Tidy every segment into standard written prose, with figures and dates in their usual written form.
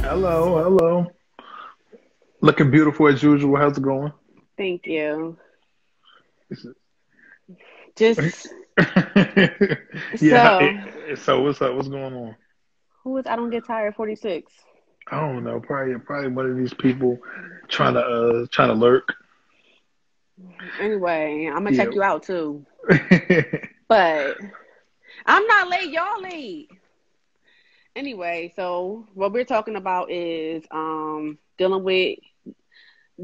Hello, hello. Looking beautiful as usual. How's it going? Thank you. Just Yeah. so So what's up? What's going on? who is I don't get tired 46. I don't know. Probably one of these people trying to lurk. Anyway, I'm gonna Yeah. check you out too. But I'm not late, y'all late. Anyway, so what we're talking about is dealing with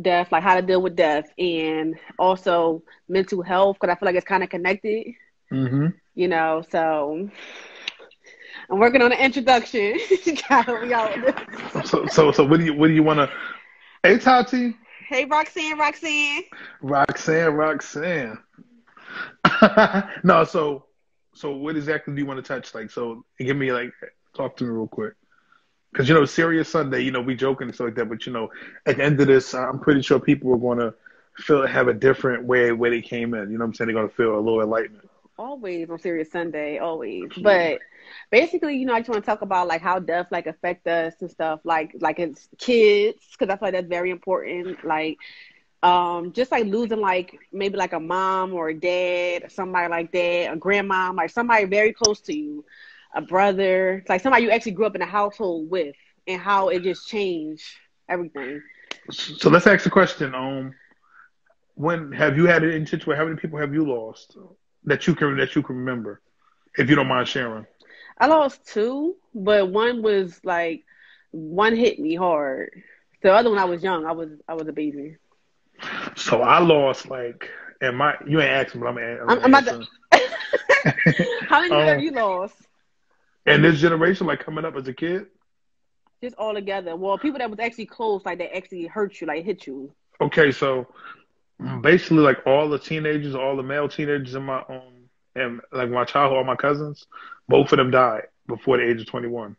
death, like how to deal with death and also mental health because I feel like it's kind of connected, hmm so I'm working on an introduction. Gotta help me out with this. So what do you want to? Hey, Tati, Hey Roxanne. Roxanne. No, so what exactly do you want to touch? Like, so give me like talk to me real quick. Because Serious Sunday, we joking and stuff like that, but at the end of this, I'm pretty sure people are going to feel have a different way where they came in. You know what I'm saying? They're going to feel a little enlightenment. Always on Serious Sunday, always. Yeah. But basically, I just want to talk about like how death like affect us and stuff, like it's kids, because I feel like that's very important. Like, just like losing like maybe like a mom or a dad, somebody like that, a grandma, like somebody very close to you, a brother, it's like somebody you actually grew up in a household with, and how it just changed everything. So let's ask the question. When have you had an instance where how many people have you lost that you can remember, if you don't mind sharing? I lost two, but one hit me hard. The other one I was young. I was a baby. So I lost like, and my you ain't asking, but I'm I'm about answering. to. How many people have um, you lost? and this generation, like coming up as a kid. Just all together. Well, people that was actually close, like that actually hurt you, like hit you. Okay, so basically like all the teenagers, all the male teenagers in my and like my childhood, all my cousins, both of them died before the age of 21.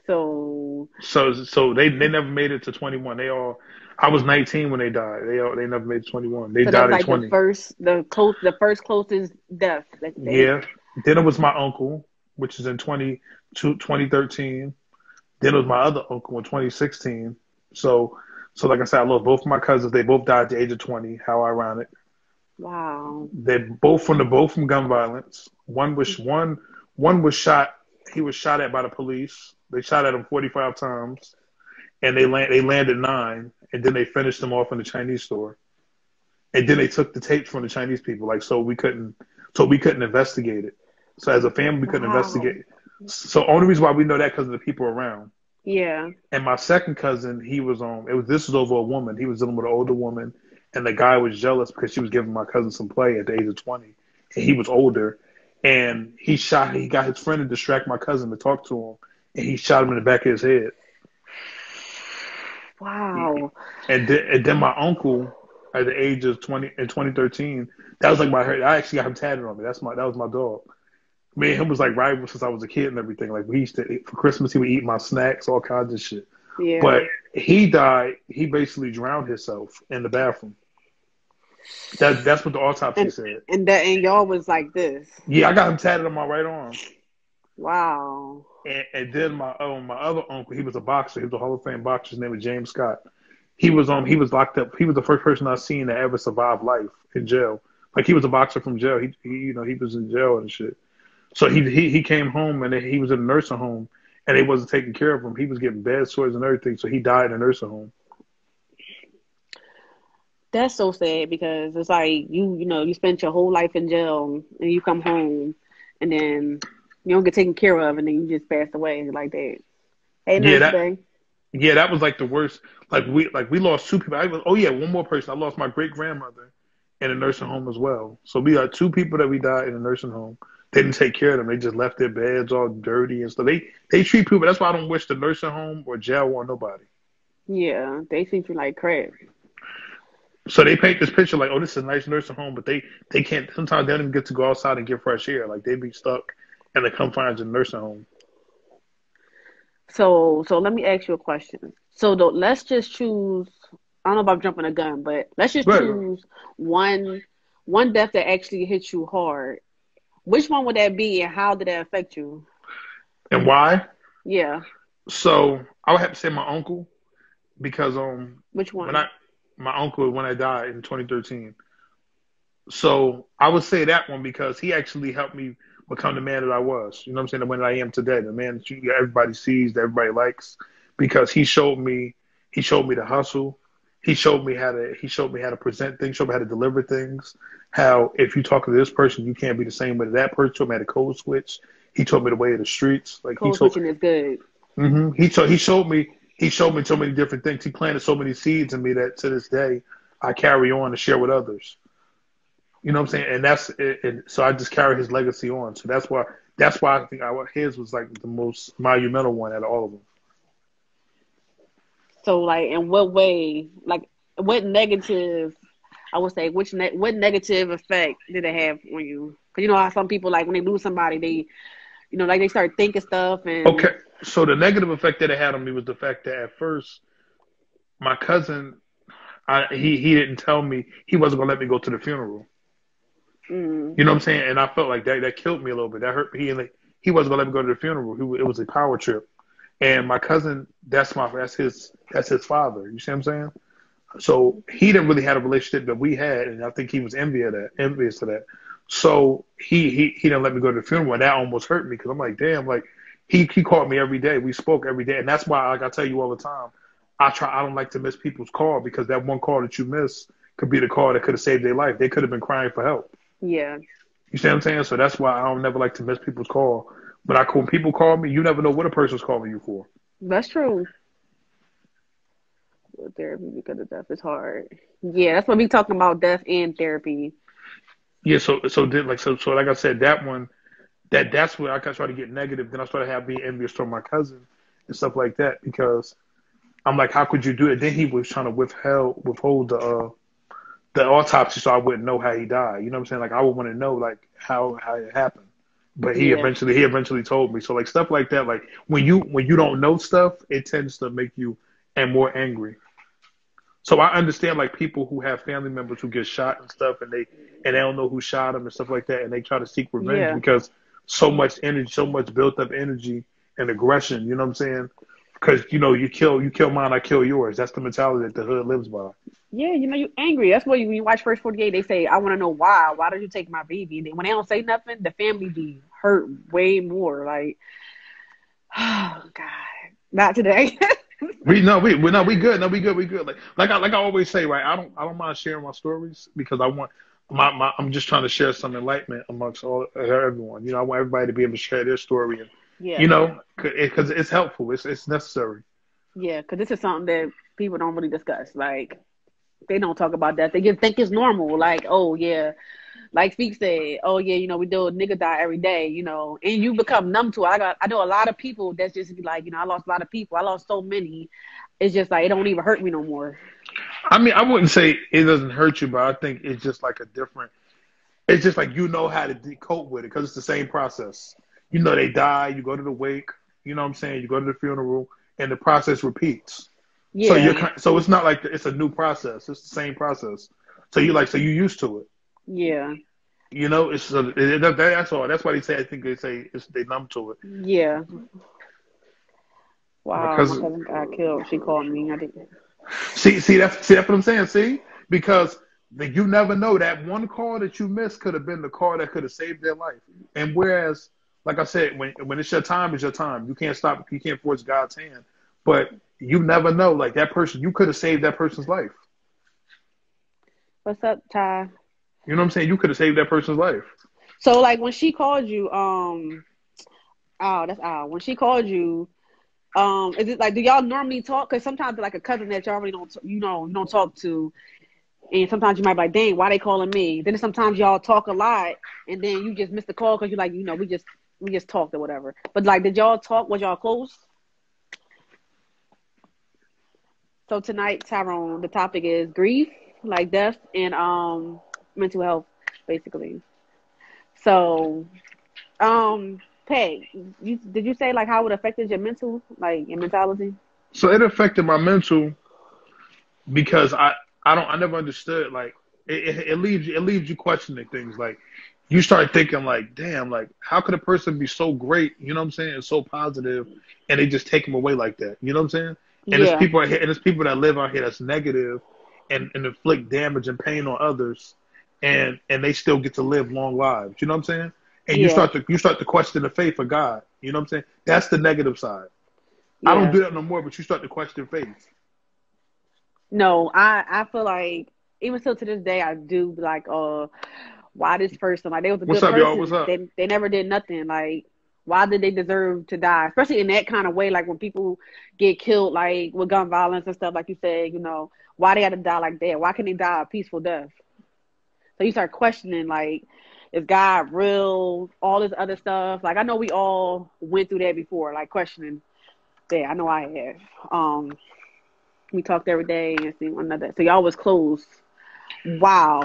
So So they never made it to 21. I was 19 when they died. They never made it to 21. They so that died was at like 20. the first closest death that they. Yeah. Then it was my uncle, which is in 2013. Then it was my other uncle in 2016. So like I said, I lost both of my cousins. They both died at the age of 20. How ironic. Wow. They both from gun violence. One was shot. He was shot at by the police. They shot at him 45 times, and they landed nine, and then they finished him off in the Chinese store, and then they took the tapes from the Chinese people, like so we couldn't investigate it. So as a family, we couldn't Wow. investigate. So only reason why we know that because of the people around. Yeah. And my second cousin, he was on. It was this was over a woman. He was dealing with an older woman, and the guy was jealous because she was giving my cousin some play at the age of 20, and he was older. And he shot. He got his friend to distract my cousin to talk to him, and he shot him in the back of his head. Wow. And then my uncle, at the age of 20 in 2013, that was like my. I actually got him tatted on me. That was my dog. Me and him was like rivals since I was a kid and everything. Like we used to for Christmas, he would eat my snacks, all kinds of shit. Yeah. But he died. He basically drowned himself in the bathroom. That's what the autopsy And said. and y'all was like this. Yeah, I got him tatted on my right arm. Wow. And then my other uncle, he was a boxer. He was a Hall of Fame boxer. His name was James Scott. He was locked up. He was the first person I've seen that ever survived life in jail. Like he was a boxer from jail. He was in jail and shit. So he came home and he was in a nursing home and they wasn't taking care of him. He was getting bed sores and everything. So he died in a nursing home. That's so sad because it's like you spent your whole life in jail and you come home and then you don't get taken care of and then you just pass away like that. Hey, Yeah, nurse that today. yeah, that was like the worst. Like we lost two people. Oh yeah, one more person. I lost my great grandmother in a nursing home as well. So we got two people that we died in a nursing home. They didn't take care of them. They just left their beds all dirty and stuff. They treat people. That's why I don't wish the nursing home or jail on nobody. Yeah, they treat you like crap. So they paint this picture like, oh, this is a nice nursing home, but they can't. Sometimes they don't even get to go outside and get fresh air. Like they be stuck in the confines of the nursing home. So let me ask you a question. So let's just choose. I don't know if I'm jumping a gun, but let's just But choose one one death that actually hits you hard. Which one would that be, and how did that affect you? and why? Yeah. So I would have to say my uncle because Which when one? I my uncle when I died in 2013. So I would say that one because he actually helped me become the man that I was. You know what I'm saying? The man that I am today, the man that everybody sees, that everybody likes, because he showed me the hustle. He showed me how to present things, showed me how to deliver things. How if you talk to this person, you can't be the same way to that person. Showed me how to code switch. He told me the way of the streets. Like Code switching is good. he showed me so many different things. He planted so many seeds in me that to this day I carry on to share with others. You know what I'm saying? And so I just carry his legacy on. So that's why I think his was like the most monumental one out of all of them. So, like, in what way, like, what negative, I would say, what negative effect did it have on you? Because you know how some people, like, when they lose somebody, they, like they start thinking stuff Okay, and, so the negative effect that it had on me was the fact that at first my cousin, he didn't tell me he wasn't gonna let me go to the funeral. mm, You know what I'm saying? And I felt like that killed me a little bit. That hurt me. He wasn't gonna let me go to the funeral. It was a power trip. And my cousin, that's his father. You see what I'm saying? So he didn't really have a relationship that we had, and I think he was envious of that. So he didn't let me go to the funeral, and that almost hurt me because I'm like, damn, like he called me every day. We spoke every day, and that's why, like I tell you all the time, I don't like to miss people's call because that one call that you miss could be the call that could have saved their life. They could have been crying for help. yeah, You see what I'm saying? So that's why I don't never like to miss people's call. When people call me, you never know what a person's calling you for. that's true. Therapy because of death is hard. Yeah, that's what we talking about, death and therapy. Yeah, so like I said, that one that's where I try to get negative. Then I started having being envious toward my cousin and stuff like that because I'm like, how could you do it? Then he was trying to withhold the autopsy so I wouldn't know how he died. You know what I'm saying? Like I would want to know like how it happened. But Yeah, he eventually told me. So like stuff like that, like when you don't know stuff, it tends to make you and more angry. So I understand like people who have family members who get shot and stuff, and they don't know who shot them and stuff like that, and they try to seek revenge yeah, because so much energy, so much built up energy and aggression. You know what I'm saying? Because you kill mine, I kill yours. That's the mentality that the hood lives by. yeah. You angry. That's why when you watch First 48, they say, "I want to know why. Why did you take my baby?" And then when they don't say nothing, the family be hurt way more. Like, oh God, not today. We good. No, we good. Like I always say, right? I don't mind sharing my stories because I want I'm just trying to share some enlightenment amongst all everyone. I want everybody to be able to share their story and Yeah, because it's helpful. It's necessary. yeah. Because this is something that people don't really discuss. Like, they don't talk about that. They just think it's normal. Like, oh yeah, like Speak said, oh yeah, we do a nigga die every day, and you become numb to it. I know a lot of people that's just be like, I lost a lot of people. I lost so many. It's just like it don't even hurt me no more. I mean, I wouldn't say it doesn't hurt you, but I think it's just like a different. It's just like you know how to cope with it because it's the same process. They die. You go to the wake. You know what I'm saying? You go to the funeral, and the process repeats. So Yeah, so it's not like it's a new process. It's the same process. So you used to it. yeah, That's all. That's why they say. I think they say they numb to it. yeah. My Wow, my cousin. cousin got killed. She called me. I didn't. That's what I'm saying. See, because you never know that one call that you missed could have been the call that could have saved their life. And whereas, like I said, when it's your time, it's your time. You can't stop. You can't force God's hand. But you never know. Like that person, you could have saved that person's life. What's up, Ty? You know what I'm saying? You could have saved that person's life. So like when she called you, oh, that's when she called you. Is it like do y'all normally talk? Because sometimes like a cousin that y'all really don't you don't talk to, and sometimes you might be like, dang, why they calling me? Then sometimes y'all talk a lot, and then you just miss the call because you're like, we just talked or whatever. But like, did y'all talk? Was y'all close? So tonight, Tyrone, the topic is grief, like death, and mental health, basically. So, Peg, did you say like how it affected your your mentality? So it affected my mental because I never understood like it leaves you questioning things like you start thinking like, damn, like how could a person be so great? You know what I'm saying? And so positive, and they just take them away like that. You know what I'm saying? And there's Yeah, people out here, and there's people that live out here that's negative, and inflict damage and pain on others, and they still get to live long lives. You know what I'm saying? And yeah, you start to question the faith of God. You know what I'm saying? That's the negative side. I don't yeah. do that no more, but you start to question faith. No, I feel like even still to this day I do like why this person, like they was a What's good up, y'all? What's person. up? They never did nothing. Like why did they deserve to die? Especially in that kind of way, like when people get killed like with gun violence and stuff, like you said, why they had to die like that? Why can't they die a peaceful death? So you start questioning like, is God real? All this other stuff. Like I know we all went through that before, like questioning that. I know I have. We talked every day and see one another. So y'all was close. Wow.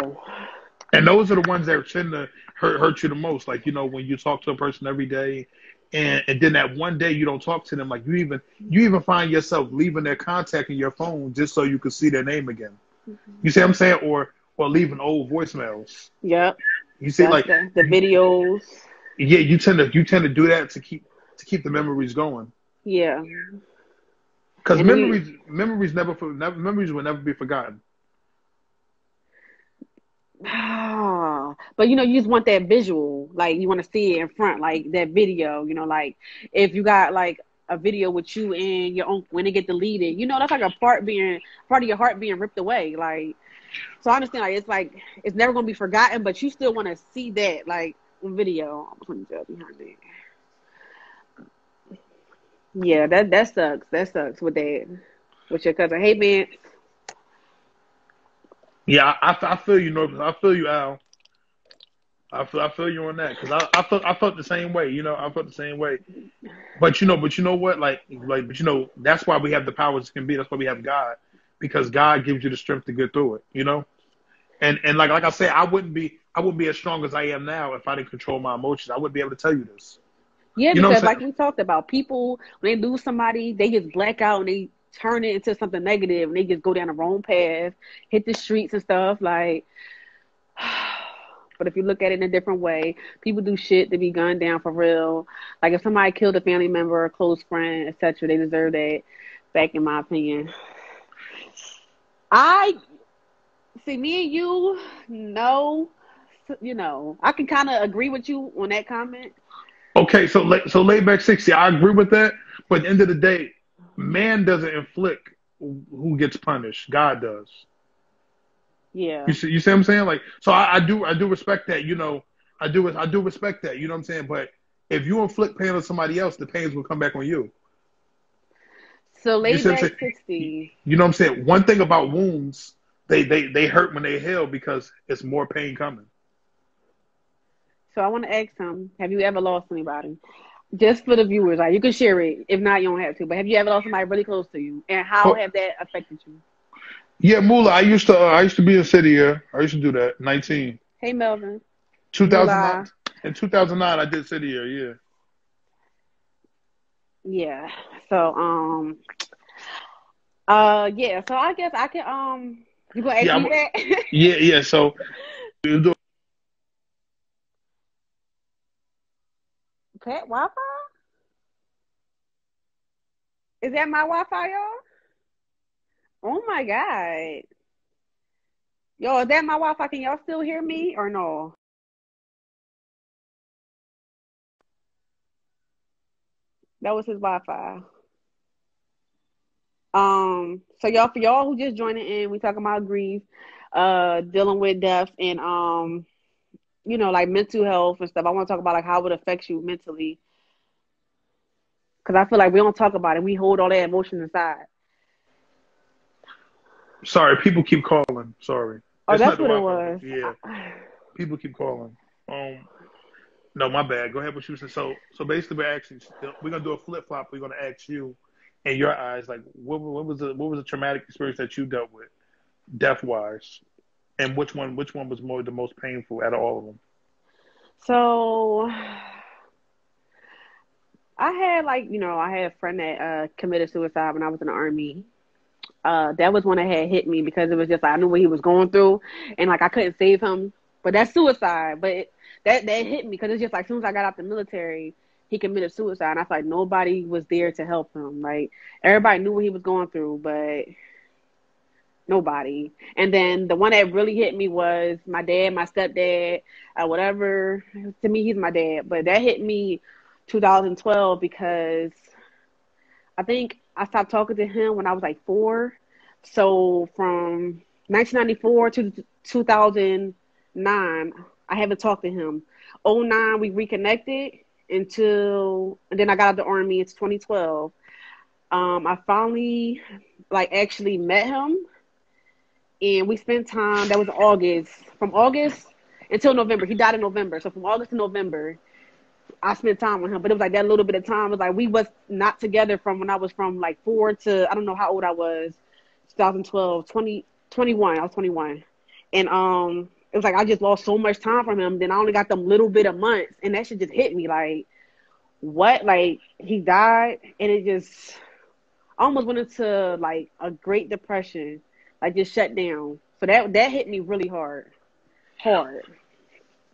And those are the ones that tend to hurt you the most. Like, when you talk to a person every day, and then that one day you don't talk to them, like you even find yourself leaving their contact in your phone just so you can see their name again. You see what I'm saying? Or leaving old voicemails. Yep. You see, That's like the videos. yeah, you tend to do that to keep the memories going. Yeah. Because And then you memories will never be forgotten. but you just want that visual. Like you want to see it in front, like that video, like if you got like a video with you and your own when it get deleted, that's like a part of your heart being ripped away. Like so I understand like it's never gonna be forgotten, but you still want to see that like video. I'm putting that behind it. Yeah, that sucks. That sucks with that with your cousin. Hey man, Yeah, I feel you, North. I feel you, Al. I feel you on that because I felt the same way. I felt the same way. But you know what? But that's why we have the powers that can be. That's why we have God, because God gives you the strength to get through it. And like I said, I wouldn't be as strong as I am now if I didn't control my emotions. I wouldn't be able to tell you this. yeah, You know what because I'm like saying? we talked about, people when they lose somebody, they just black out and they turn it into something negative, and they just go down the wrong path, hit the streets and stuff. Like, but if you look at it in a different way, people do shit to be gunned down for real. Like if somebody killed a family member, a close friend, etc., they deserve that. Back in my opinion, I see me and you. No, I can kind of agree with you on that comment. Okay, so laid back 60. I agree with that. But at the end of the day, man doesn't inflict who gets punished. God does. Yeah. You see what I'm saying? Like, so I do respect that. I do respect that. You know what I'm saying? But if you inflict pain on somebody else, the pains will come back on you. So You laid see what I'm back saying? You 60. you know what I'm saying? One thing about wounds, they hurt when they heal because it's more pain coming. So I want to ask some. Have you ever lost anybody? Just for the viewers, like you can share it. If not, you don't have to. But have you ever lost somebody really close to you? And how Oh, have that affected you? yeah, Mula. I used to be in city. Yeah, I used to do that. 19, Hey Melvin, 2009. Moolah. In 2009, I did city year. Yeah. Yeah. So yeah. So I guess I can you gonna ask Yeah. me that? Yeah. Yeah. So we'll do Pet Wi-Fi? Is that my Wi-Fi, y'all? Oh my God. Yo, is that my Wi-Fi? Can y'all still hear me or no? That was his Wi-Fi. So y'all, for y'all who just joining in, we talking about grief, dealing with death and like mental health and stuff. I want to talk about like how it affects you mentally, because I feel like we don't talk about it. We hold all that emotion inside. Sorry, people keep calling. Sorry, Oh, it's not that's the what it Wi-Fi. was. Yeah, people keep calling. No, my bad. Go ahead. What you said. So basically, we're gonna do a flip flop. We're gonna ask you, in your eyes, like what was the traumatic experience that you dealt with, death wise, and which one was the most painful out of all of them? So I had like I had a friend that committed suicide when I was in the army. That was one that had hit me because it was just like I knew what he was going through, and like I couldn't save him. But that's suicide. But that hit me because it's just like as soon as I got out the military, he committed suicide. And I feel like nobody was there to help him. Like everybody knew what he was going through, but nobody. And then the one that really hit me was my dad, my stepdad, whatever. To me, he's my dad, but that hit me 2012 because I think I stopped talking to him when I was like 4. So from 1994 to 2009, I haven't talked to him. '09, we reconnected and then I got out of the army. It's 2012. I finally like actually met him and we spent time. That was August. From August until November. He died in November. So from August to November, I spent time with him. But it was like that little bit of time. It was like we was not together from when I was from like 4 to I don't know how old I was. 2012, 21. I was 21. And it was like I just lost so much time from him. Then I only got them little bit of months, and that shit just hit me like, what? Like he died, and it just I almost went into like a Great Depression, like just shut down. So that hit me really hard, hard.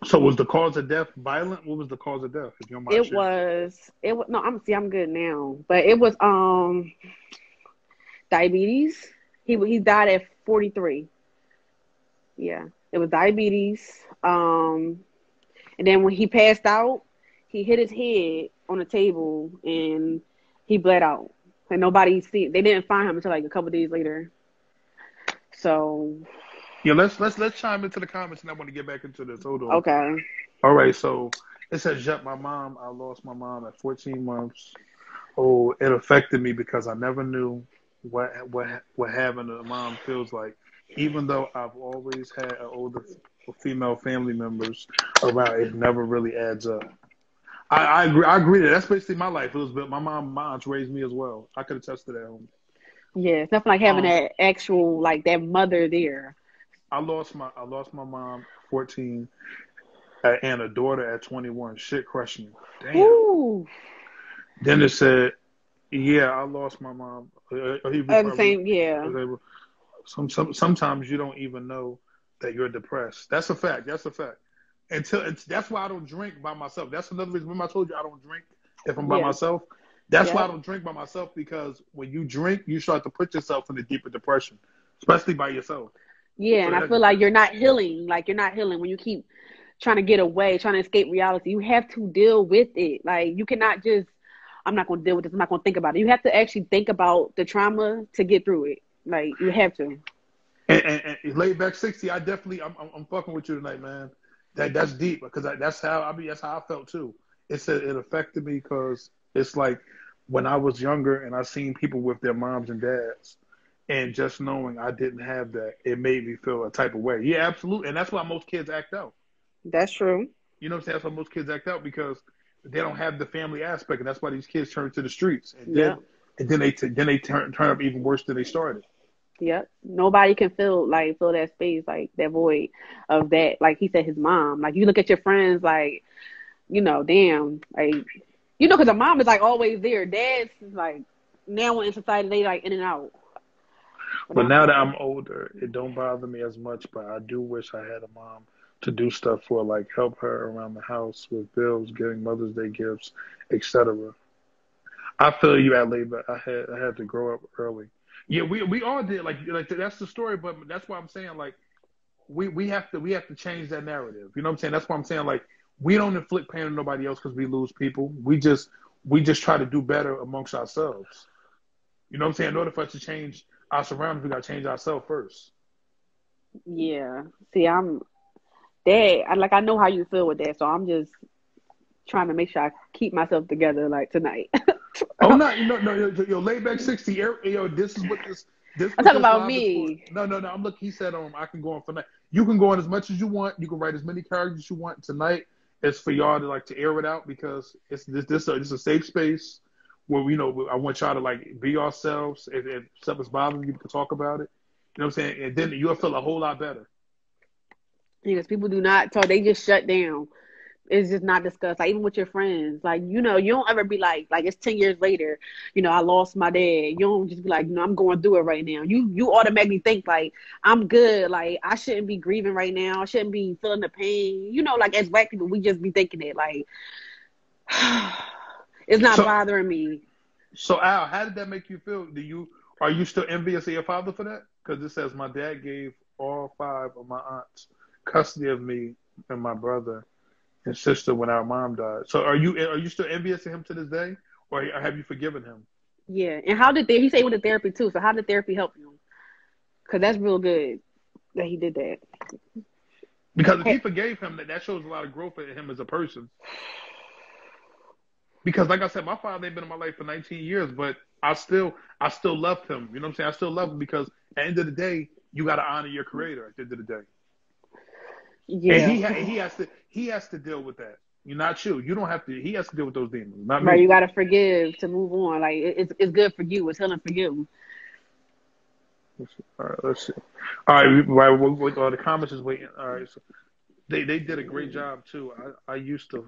So was the cause of death violent? What was the cause of death? If you don't mind It sharing. was it was no. I'm good now, but it was diabetes. He died at 43. Yeah, it was diabetes. And then when he passed out, he hit his head on the table and he bled out. And they didn't find him until like a couple days later. So Yeah, let's chime into the comments, and I want to get back into this. Hold on. okay, All right, so it says, "Yep, I lost my mom at 14 months. Oh, it affected me because I never knew what having a mom feels like. Even though I've always had older female family members around, it never really adds up." I agree. I agree that that's basically my life. It was, but my aunt raised me as well. I could attest to that. yeah, it's nothing like having Um, that actual like that mother there. I lost my mom at 14 and a daughter at 21. Shit crushed me. Damn. Ooh, Then it said, "Yeah, I lost my mom." He the same, yeah, sometimes you don't even know that you're depressed. That's a fact. That's a fact. That's why I don't drink by myself. That's another reason. Remember I told you I don't drink if I'm by yeah, myself. That's why yeah. I don't drink by myself, because when you drink, you start to put yourself in a deeper depression, especially by yourself. Yeah, So and I feel like you're not healing. Like you're not healing when you keep trying to get away, trying to escape reality. You have to deal with it. Like you cannot just, I'm not going to deal with this. I'm not going to think about it. You have to actually think about the trauma to get through it. Like you have to. and laid back 60. I'm fucking with you tonight, man. That's deep because that's how I felt too. It said it affected me because it's like when I was younger and I seen people with their moms and dads, and just knowing I didn't have that, it made me feel a type of way. Yeah, absolutely, and that's why most kids act out. That's true. You know what I'm saying? That's why most kids act out because they don't have the family aspect, and that's why these kids turn to the streets, and Yep. then they turn up even worse than they started. Yep. Nobody can feel that space, like that void of that. Like he said, his mom. Like you look at your friends, like damn, like because a mom is like always there. Dad's is like now in society they like in and out. But But not now that for I'm older, it don't bother me as much. But I do wish I had a mom to do stuff for, like help her around the house with bills, getting Mother's Day gifts, etc. I feel you, Adley, but I had to grow up early. Yeah, we all did. Like that's the story, but that's why I'm saying like we have to change that narrative. You know what I'm saying? That's why I'm saying like we don't inflict pain on nobody else because we lose people. We just try to do better amongst ourselves. You know what I'm saying? In order for us to change our surroundings, we got to change ourselves first. yeah. See, I'm dad. I know how you feel with that, so I'm just trying to make sure I keep myself together like tonight. Oh no, yo, laid back 60. Yo, this I'm what talking this about live is for. me. No. I'm look. He said, I can go on for night. You can go on as much as you want. You can write as many characters you want tonight. It's for y'all to like to air it out because it's a safe space where I want y'all to like be yourselves. If something's bothering you, we can talk about it. You know what I'm saying? And then you'll feel a whole lot better. Because people do not talk; they just shut down. It's just not discussed. Like even with your friends, like you don't ever be like it's 10 years later. I lost my dad. You don't just be like, I'm going through it right now. You automatically think like I'm good. Like I shouldn't be grieving right now. I shouldn't be feeling the pain. Like as Black people, we just be thinking it like it's not So, bothering me. so Al, how did that make you feel? Are you still envious of your father for that? Because it says my dad gave all five of my aunts custody of me and my brother and sister when our mom died. So are you still envious of him to this day, or have you forgiven him? Yeah. And how did he say he went to therapy too? So how did therapy help you? Because that's real good that he did that. Because if he forgave him, that shows a lot of growth in him as a person. Because like I said, my father ain't been in my life for 19 years, but I still loved him. You know what I'm saying? I still love him because at the end of the day, you got to honor your creator at the end of the day. And Yeah. he has to deal with that. You're not you. You don't have to. He has to deal with those demons, not Right, me. you gotta forgive to move on. Like it's good for you. It's healing for you. All right, let's see. All right, the comments is waiting. All right, so they did a great job too. I used to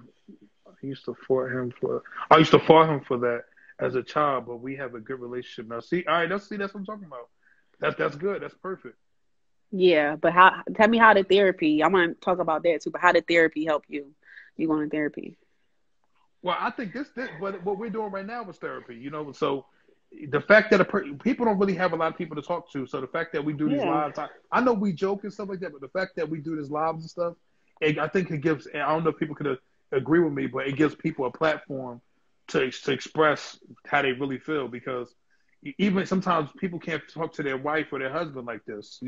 fight him for that as a child, but we have a good relationship now. See, all right, that's what I'm talking about. That's good. That's perfect. Yeah, but how? Tell me how did therapy? I want to talk about that too. But how did therapy help you? You going to therapy? Well, I think this what we're doing right now is therapy. So the fact that people don't really have a lot of people to talk to. So the fact that we do these Yeah, lives, I know we joke and stuff like that, but the fact that we do these lives and stuff, I think it gives. I don't know if people could agree with me, but it gives people a platform to express how they really feel because even sometimes people can't talk to their wife or their husband like this,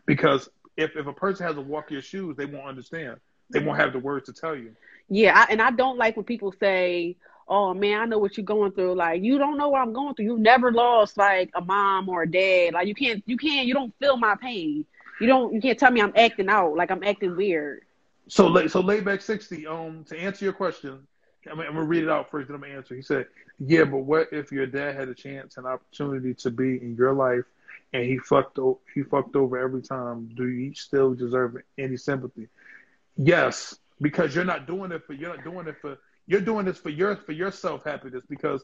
because if a person has to walk your shoes, they won't understand. They won't have the words to tell you. yeah. And I don't like when people say, "Oh man, I know what you're going through." Like you don't know what I'm going through. You never lost like a mom or a dad. Like you don't feel my pain. You can't tell me I'm acting out like I'm acting weird. So Layback 60. To answer your question, I'm gonna read it out first, then I'm gonna answer. He said, "Yeah, but what if your dad had a chance, an opportunity to be in your life, and he fucked over every time? Do you still deserve any sympathy?" Yes, because you're doing this for your self happiness. Because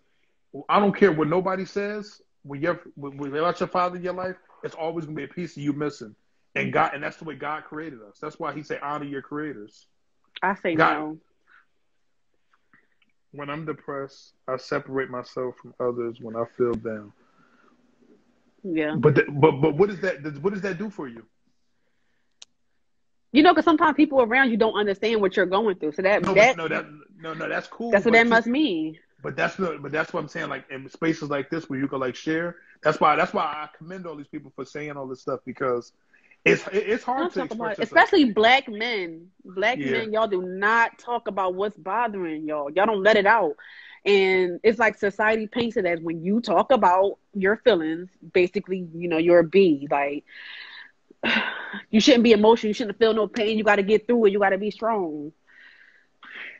I don't care what nobody says. When about your father in your life, it's always gonna be a piece of you missing. And that's the way God created us. That's why He said, "Honor your creators." I say God, no. when I'm depressed, I separate myself from others when I feel down. Yeah. But what does that do for you? Because sometimes people around you don't understand what you're going through. So No, but no, no, that's cool. that's what that must mean. But that's what I'm saying. Like in spaces like this where you can like share. That's why I commend all these people for saying all this stuff because it's I hard don't to talk about express it, yourself. especially black men. Black Yeah. men, y'all do not talk about what's bothering y'all. Y'all don't let it out. And it's like society paints it as when you talk about your feelings, basically, you're a B. Like you shouldn't be emotional. You shouldn't feel no pain. You got to get through it. You got to be strong.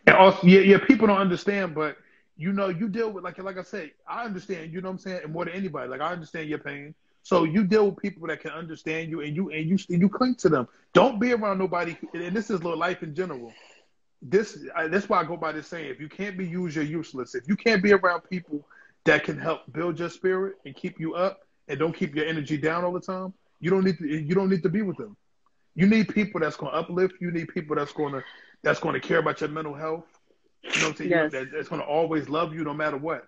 And also, yeah, people don't understand, but you deal with like I said, I understand. You know what I'm saying, and more than anybody, like I understand your pain. So you deal with people that can understand you, and you cling to them. Don't be around nobody. And this is life in general. That's why I go by this saying: if you can't be used, you're useless. If you can't be around people that can help build your spirit and keep you up, and don't keep your energy down all the time, you don't need to be with them. You need people that's going to uplift. You need people that's going to care about your mental health. You know what I'm saying? Yes. That's going to always love you no matter what,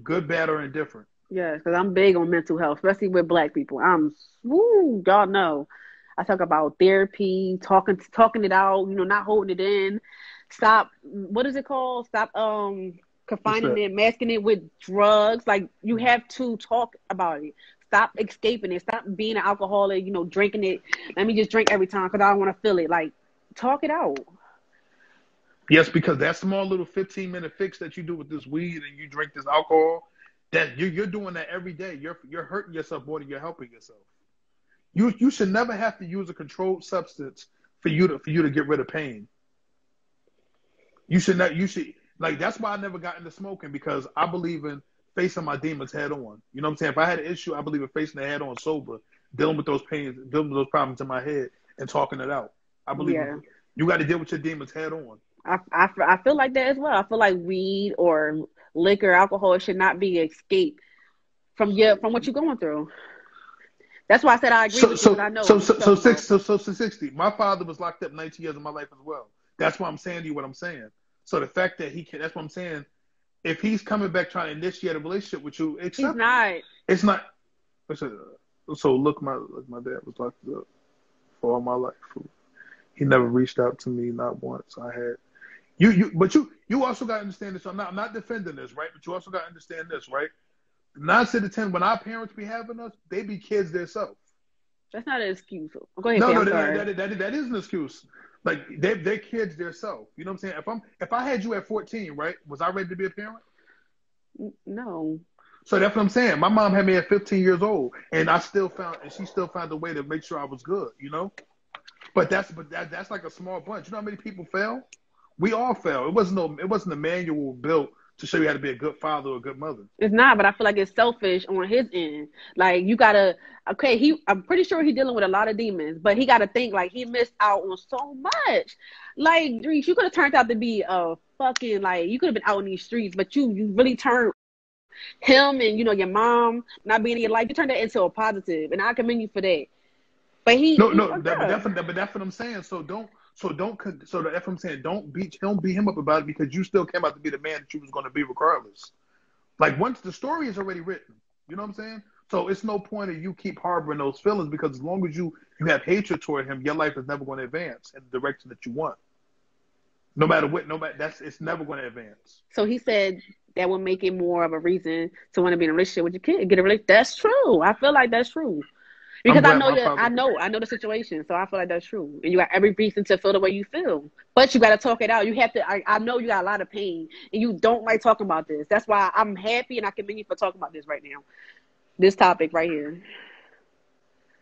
good, bad, or indifferent. Yes. Because I'm big on mental health, especially with black people. Y'all know. I talk about therapy, talking it out, not holding it in. Stop, what is it called? Stop What's confining that? it, masking it with drugs. Like you have to talk about it. Stop escaping it. Stop being an alcoholic, drinking it. Let me just drink every time because I don't want to feel it. Like talk it out. Yes, because that small little 15-minute fix that you do with this weed and you drink this alcohol, that you're doing that every day. You're hurting yourself more than you're helping yourself. You should never have to use a controlled substance for you to get rid of pain. You should not. You should like. That's why I never got into smoking because I believe in facing my demons head on. You know what I'm saying? If I had an issue, I believe in facing it head on, sober, dealing with those pains, dealing with those problems in my head, and talking it out. I believe in, Yeah. you got to deal with your demons head on. I feel like that as well. I feel like weed or liquor, alcohol should not be escape from what you're going through. That's why I said I agree So with you because so I know so what so you're so talking six about. so 60. My father was locked up 19 years of my life as well. That's why I'm saying to you what I'm saying. So the fact that he can, that's what I'm saying. If he's coming back trying to initiate a relationship with you, He's accept it. not. It's not. So look, my dad was locked up for all my life. He never reached out to me, not once. I had but you also got to understand this. I'm not defending this, right? But you also got to understand this, right? 9 out of 10, when our parents be having us, they be kids themselves. That's not an excuse. Go ahead, No, Pam. no, I'm sorry. that is an excuse. Like they're kids themselves. You know what I'm saying? If I had you at 14, right? Was I ready to be a parent? No. So that's what I'm saying. My mom had me at 15 years old, and she still found a way to make sure I was good. You know, that's like a small bunch. You know how many people fail? We all fail. It wasn't a manual built to show you how to be a good father or a good mother. It's not, but I feel like it's selfish on his end. Like you gotta, okay, I'm pretty sure he's dealing with a lot of demons, but he gotta think like he missed out on so much. Like, Drees, you could have turned out to be a fucking like you could have been out in these streets, but you really turned him and your mom not being in your life. You turned that into a positive, and I commend you for that. But No, he no, fucked up. but that's what I'm saying. That's what I'm saying. Don't beat him up about it because you still came out to be the man that you was going to be regardless. Like once the story is already written, you know what I'm saying? So it's no point of you keep harboring those feelings because as long as you have hatred toward him, your life is never going to advance in the direction that you want. No matter what, it's never going to advance. So he said that would make it more of a reason to want to be in a relationship with your kid, get a relationship. That's true. I feel like that's true. I'm Because I glad know my that father. I know the situation, so I feel like that's true. And you got every reason to feel the way you feel. But you gotta talk it out. You have to I know you got a lot of pain and you don't like talking about this. That's why I'm happy and I commend you for talking about this right now. This topic right here.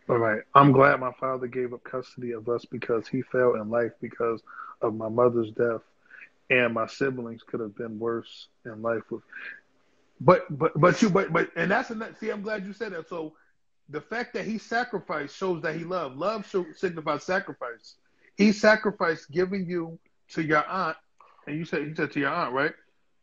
All right. I'm glad my father gave up custody of us because he fell in life because of my mother's death, and my siblings could have been worse in life with. And that's enough. See, I'm glad you said that. So the fact that he sacrificed shows that he loved. Signifies sacrifice. He sacrificed giving you to your aunt, and he said to your aunt, right?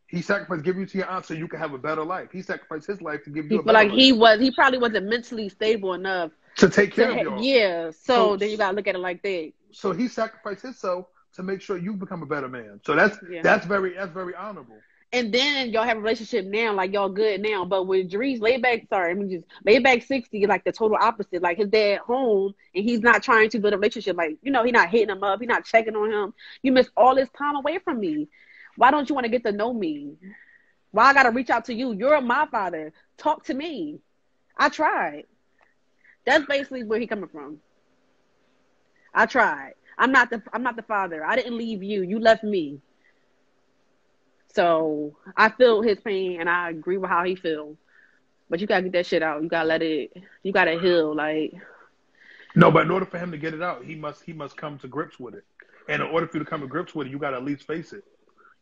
He sacrificed giving you to your aunt so you can have a better life. He sacrificed his life to give He you a feel better like life. he probably wasn't mentally stable enough To take care of y'all. yeah. So So then you gotta look at it like that. so he sacrificed himself to make sure you become a better man. So that's very honorable. And then y'all have a relationship now, like y'all good now. But with Drees laid back, sorry, I mean just laid back 60, like the total opposite. Like his dad home and he's not trying to build a relationship. Like, he not hitting him up, he not checking on him. You miss all this time away from me. Why don't you want to get to know me? Why I gotta reach out to you? You're my father. Talk to me. I tried. That's basically where he coming from. I tried. I'm not the father. I didn't leave you. You left me. So I feel his pain and I agree with how he feels. But you gotta get that shit out. You gotta heal. Like, No, but in order for him to get it out, he must come to grips with it. And in order for you to come to grips with it, you got to at least face it.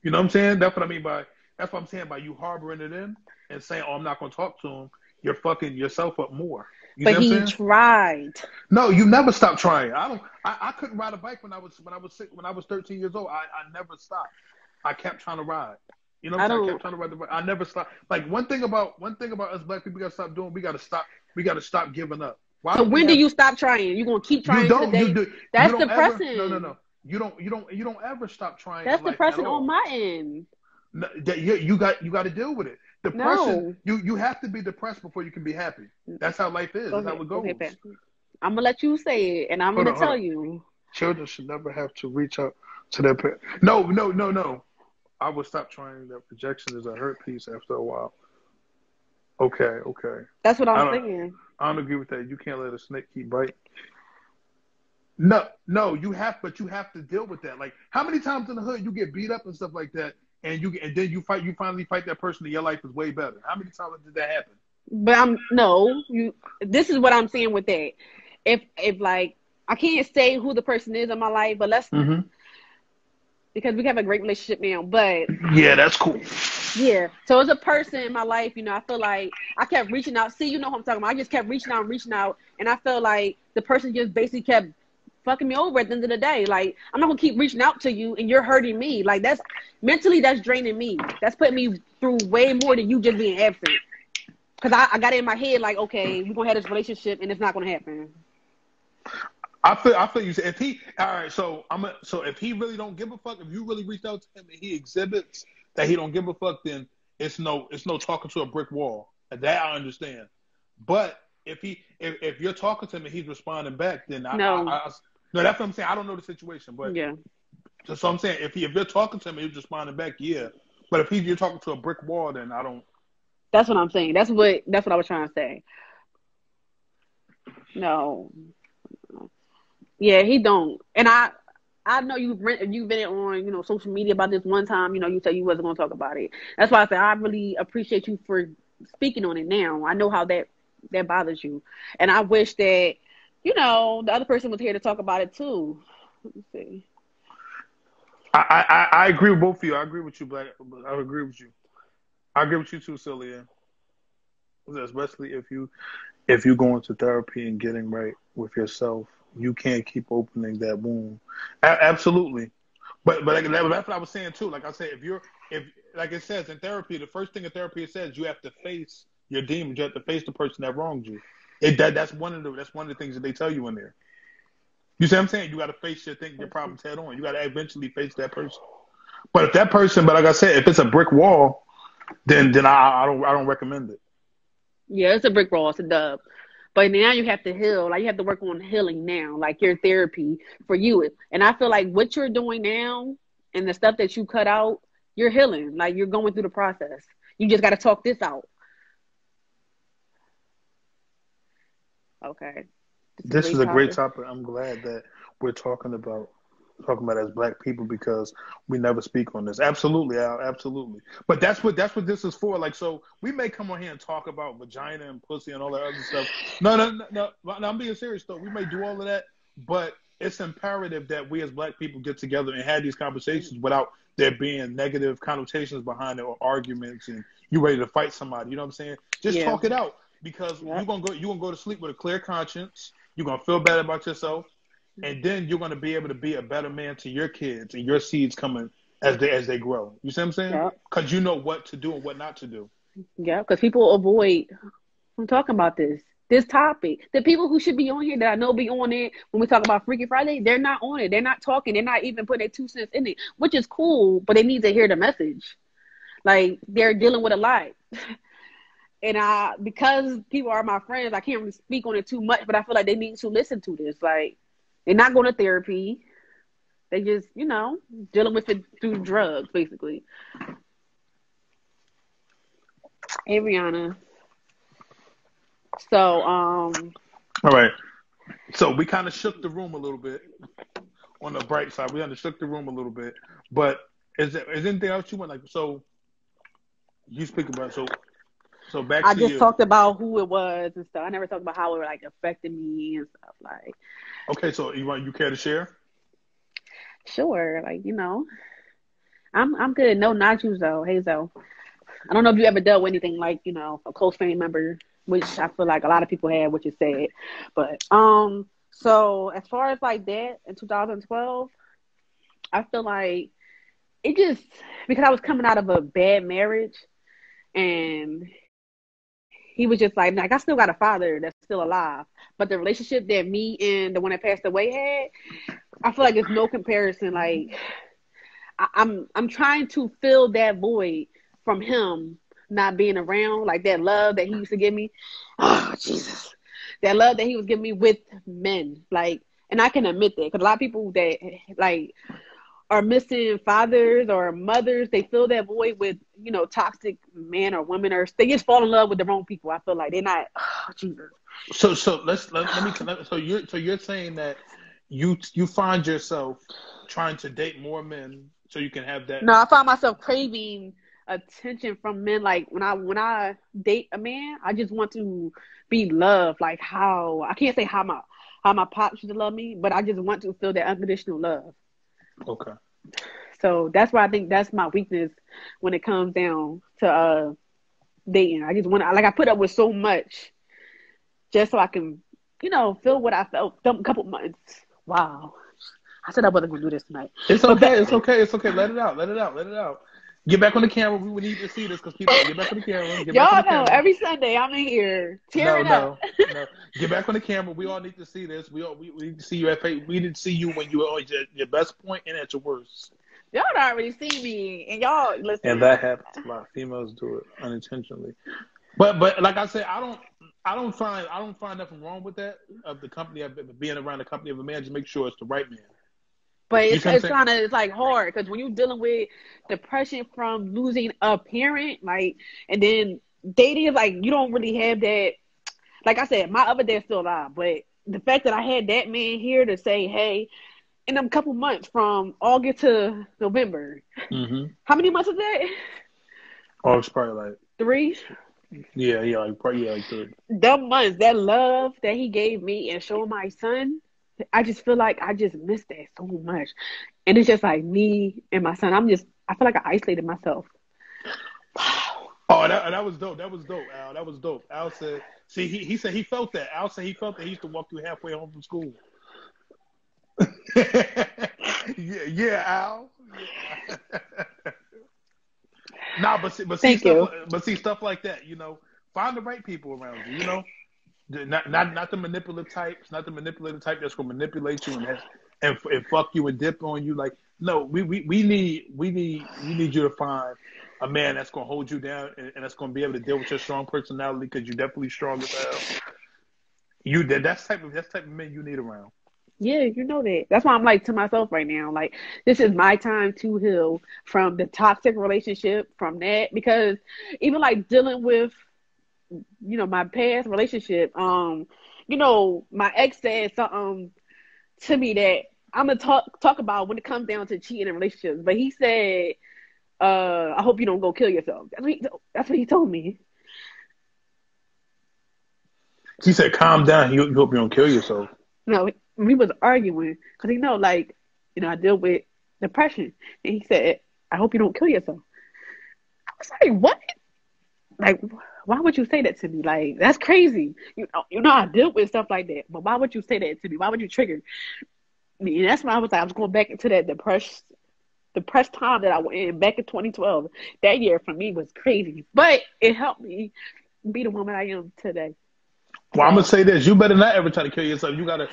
You know what I'm saying? That's what I'm saying by you harboring it in and saying, "Oh, I'm not going to talk to him." You're fucking yourself up more. You see but what I'm he saying? tried. No, you never stop trying. I couldn't ride a bike when I was 13 years old. I never stopped. I kept trying to ride. You know what I I'm saying? I don't kept trying to ride the bike. I never stopped. Like one thing about us black people, we gotta stop doing. We gotta stop giving up. Why So don't we when do have? you stop trying? You gonna keep You trying to the don't. You day? do. You That's don't ever. No, no, depressing. no. You don't ever stop trying That's in life at depressing on all. my end. No, you got to deal with it. Depression. No. You have to be depressed before you can be happy. That's how life is. Go That's ahead. how it Go ahead, goes. Pat. I'm gonna let you say it and I'm Hold gonna on, hold tell on. you. Children should never have to reach out to their parents. No, no, no, no. I would stop trying. That projection is a hurt piece after a while. Okay, okay. That's what I I'm don't. saying. I don't agree with that. You can't let a snake keep biting. No, no. But you have to deal with that. Like, how many times in the hood you get beat up and stuff like that, and then you fight. You finally fight that person, and your life is way better. How many times did that happen? But I'm no, you this is what I'm saying with that. If like I can't say who the person is in my life, but let's Mm-hmm. because we have a great relationship now. But Yeah, that's cool. yeah, so as a person in my life, I feel like I kept reaching out. See, you know what I'm talking about. I just kept reaching out and reaching out, and I felt like the person just basically kept fucking me over at the end of the day. Like, I'm not gonna keep reaching out to you and you're hurting me. Like, that's mentally, that's draining me. That's putting me through way more than you just being absent. Because I got it in my head like, okay, we're gonna have this relationship and it's not gonna happen. I feel you said if he all right, so if he really don't give a fuck, if you really reach out to him and he exhibits that he don't give a fuck, then it's no talking to a brick wall. That I understand. But if you're talking to him and he's responding back, then no, that's what I'm saying. I don't know the situation, but yeah. So I'm saying if you're talking to him and he's responding back, yeah. But if you're talking to a brick wall, then I don't. That's what I'm saying. That's what I was trying to say. No. Yeah, he don't. And I know you've been on, social media about this one time, you said you wasn't gonna talk about it. That's why I said I really appreciate you for speaking on it now. I know how that bothers you. And I wish that, the other person was here to talk about it too. Let me see. I agree with both of you. I agree with you, Black. I agree with you. I agree with you too, Celia. Especially if you go into therapy and getting right with yourself, you can't keep opening that wound. Absolutely, but that's what I was saying too. Like I said, if like it says in therapy, the first thing in therapy it says you have to face your demons. You have to face the person that wronged you. That's one of the things that they tell you in there. You see what I'm saying? You got to face your problems head on. You got to eventually face that person. But if that person, but like I said, if it's a brick wall, then I don't recommend it. Yeah, it's a brick wall. It's a dub. But now you have to heal. Like, you have to work on healing now, like your therapy for you. And I feel like what you're doing now and the stuff that you cut out, you're healing. Like, you're going through the process. You just got to talk this out. Okay. This is a great topic. I'm glad that we're talking about as Black people because we never speak on this. Absolutely, Al, absolutely. But that's what this is for. Like, so we may come on here and talk about vagina and pussy and all that other stuff. No. I'm being serious though. We may do all of that, but it's imperative that we as Black people get together and have these conversations without there being negative connotations behind it or arguments and you ready to fight somebody. You know what I'm saying? Just talk it out because you're gonna go to sleep with a clear conscience. You're gonna feel better about yourself. And then you're going to be able to be a better man to your kids and your seeds coming as they grow. You see what I'm saying? Because you know what to do and what not to do. Yeah, because people avoid from talking about this topic. The people who should be on here that I know be on it when we talk about Freaky Friday, they're not on it. They're not talking. They're not even putting their 2 cents in it, which is cool, but they need to hear the message. Like, they're dealing with a lot. And because people are my friends, I can't really speak on it too much, but I feel like they need to listen to this. Like, they're not going to therapy. They just, dealing with it through drugs, basically. Hey, Rihanna. So, all right. So we kind of shook the room a little bit on the bright side. We kind of shook the room a little bit. But is anything else you want? Like, so you speak about, so back to you. I just talked about who it was and stuff. I never talked about how it like affected me and stuff. Like, okay, so you care to share? Sure, like I'm good. No, not you though. Hey, Zo. I don't know if you ever dealt with anything like a close family member, which I feel like a lot of people had, which is sad. But so as far as like that in 2012, I feel like it just because I was coming out of a bad marriage and he was just like I still got a father that's still alive. But the relationship that me and the one that passed away had, I feel like there's no comparison. Like I'm trying to fill that void from him not being around, like that love that he used to give me. Oh, Jesus. That love that he was giving me with men. Like, and I can admit that because a lot of people that like are missing fathers or mothers, they fill that void with, toxic men or women, or they just fall in love with the wrong people. I feel like they're not, oh, Jesus. So let me connect. So you're saying that you find yourself trying to date more men so you can have that. No, I find myself craving attention from men. Like when I date a man, I just want to be loved. Like I can't say how my pops used to love me, but I just want to feel that unconditional love. Okay. So that's why I think that's my weakness when it comes down to dating. I just want to, I put up with so much just so I can, feel what I felt a couple months Wow. I said I wasn't gonna do this tonight. It's But okay. It's okay. It's okay. Let it out. Let it out. Let it out. Get back on the camera. We would need to see this because people get back on the camera. Get back on y'all the know camera. every Sunday I'm in here No, tearing up. no, no. Get back on the camera. We all need to see this. We need to see you at face. We need to see you when you are at your best point and at your worst. Y'all already see me, and y'all And listen. that happens a lot. Females do it unintentionally. But like I said, I don't find nothing wrong with that of the company of being around the company of a man. Just make sure it's the right man. But You see what I'm it's saying? kind of it's like hard because when you're dealing with depression from losing a parent, like, and then dating is like you don't really have that. Like I said, my other dad's still alive, but the fact that I had that man here to say, hey, in a couple months from August to November, Mm-hmm. how many months is that? Oh, it's probably like 3. like 3. Them months, that love that he gave me and showed my son, I just feel like I just missed that so much. And it's just like me and my son. I feel like I isolated myself. Oh, that was dope. That was dope, Al. That was dope. Al said, see, he said he felt that. Al said he felt that he used to walk you halfway home from school. Yeah, Al. Yeah. Nah, Thank you. but see stuff like that. Find the right people around you. Not the manipulative types, not the manipulative type that's gonna manipulate you and fuck you and dip on you. Like, no, we need you to find a man that's gonna hold you down and that's gonna be able to deal with your strong personality because you're definitely strong as hell. That's type of men you need around. Yeah, you know that. That's why I'm like to myself right now, like, this is my time to heal from the toxic relationship, from that. Because even like dealing with, my past relationship, my ex said something to me that I'm gonna talk about when it comes down to cheating in relationships. But he said, I hope you don't go kill yourself. That's what he told me. He said, "Calm down. You hope you don't kill yourself." No, we was arguing because I deal with depression, and he said, "I hope you don't kill yourself." I was like, "What? Like, why would you say that to me? Like, that's crazy. I deal with stuff like that, but why would you say that to me? Why would you trigger me?" And that's why I was going back into that depressed time that I went in back in 2012. That year for me was crazy, but it helped me be the woman I am today. Well, I'm gonna say this: you better not ever try to kill yourself. You got a